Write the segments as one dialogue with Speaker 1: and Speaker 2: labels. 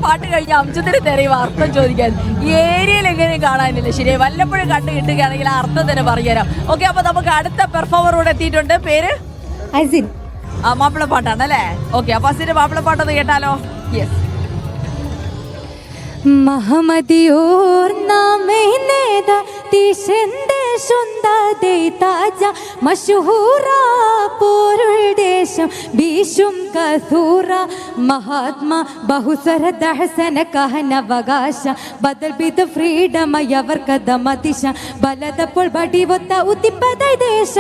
Speaker 1: പാട്ട് കഴിഞ്ഞ അംശത്തിന് തെരയും അർത്ഥം ചോദിക്കാൻ ഈ ഏരിയയിൽ എങ്ങനെയും കാണാനില്ല. ശരി, വല്ലപ്പോഴും കണ്ടു കിട്ടുകയാണെങ്കിൽ ആ അർത്ഥം തന്നെ പറഞ്ഞുതരാം. ഓക്കെ, അപ്പൊ നമുക്ക് അടുത്ത പെർഫോമർ കൂടെ എത്തിയിട്ടുണ്ട്. പേര്
Speaker 2: അസിൻ.
Speaker 1: ആ, മാപ്പിളപ്പാട്ടാണ് അല്ലേ? ഓക്കെ, അപ്പൊ അസിന്റെ മാപ്പിളപ്പാട്ടൊന്ന് കേട്ടാലോ? യെസ്.
Speaker 2: മഹമദിയോർ നാമേ നേദ തീശന്റെ ശുന്ദദേ താജ മശഹൂറ പോരുൾ ദേശം ബീശും കസൂറ മഹാത്മാ ബഹുസ്വര ദഹസന കഹനവകാശ ബദൽ ബിദ ഫ്രീഡം യവർ കദമതിശ ബലദപ്പോൾ ബടിവൊത്ത ഉദിപ്പത ദേശ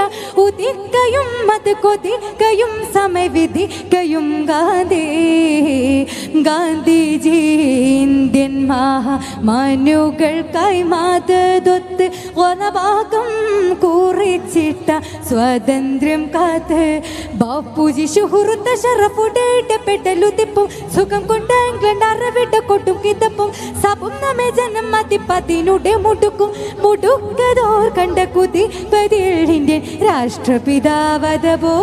Speaker 2: ഉദിക്കയും മത് കൊതിക്കയും സമയവിധിക്കയും ഗാന്ധി ഗാന്ധിജി ഇന്ത്യൻ മനുകൾക്കായി മാതതൊത്ത് ഒനഭാഗം കുറിച്ചിട്ട സ്വാതന്ത്ര്യം കാത്ത് ബാപ്പുജി ശുഹൃത്ത ഷറഫുടേട്ടപ്പെട്ടലുതിപ്പും സുഖം കൊണ്ട് ഇംഗ്ലണ്ട് അറവിട്ട കൊട്ടും കിതപ്പും സബും നമ്മെ ജനം മതിപ്പതിനുടെ മുടുക്കും മുടുക്കതോർ കണ്ട കുതി പതിൽ ഇന്ത്യൻ രാഷ്ട്രപിതാവതപോ.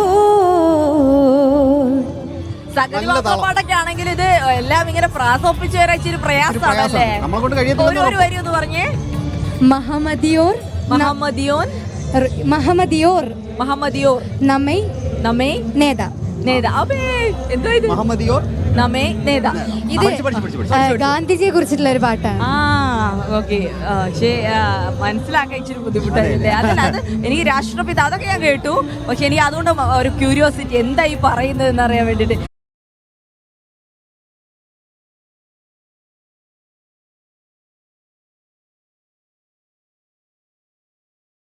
Speaker 1: സംഗതി മാപ്പിളപ്പാട്ടൊക്കെ ആണെങ്കിൽ ഇത് എല്ലാം ഇങ്ങനെ പ്രാസൊപ്പിച്ച് വരാൻ ഇച്ചിരി പ്രയാസമാണല്ലേ? ഒരു വരി ഒന്ന് പറഞ്ഞേ.
Speaker 2: മഹമദിയോർ
Speaker 1: മഹമ്മദിയോൻ
Speaker 2: മഹമദിയോർ
Speaker 1: മഹമ്മദിയോർ
Speaker 2: നമ്മെ
Speaker 1: നമ്മേ
Speaker 2: നേത
Speaker 1: നേത. അബേ, എന്താ ഇത്?
Speaker 3: മഹമ്മദിയോർ
Speaker 1: നമ്മേ നേത.
Speaker 2: ഇത് ഗാന്ധിജിയെ കുറിച്ചിട്ടുള്ള ഒരു പാട്ടാണ്.
Speaker 1: ആ, ഓക്കെ. പക്ഷേ മനസ്സിലാക്കാൻ ഇച്ചിരി ബുദ്ധിമുട്ടായില്ലേ? അതല്ല, അത് എനിക്ക് രാഷ്ട്രപിത അതൊക്കെ ഞാൻ കേട്ടു. പക്ഷെ എനിക്ക് അതുകൊണ്ട് ഒരു ക്യൂരിയോസിറ്റി എന്താ ഈ പറയുന്നത് എന്നറിയാൻ വേണ്ടിട്ട്.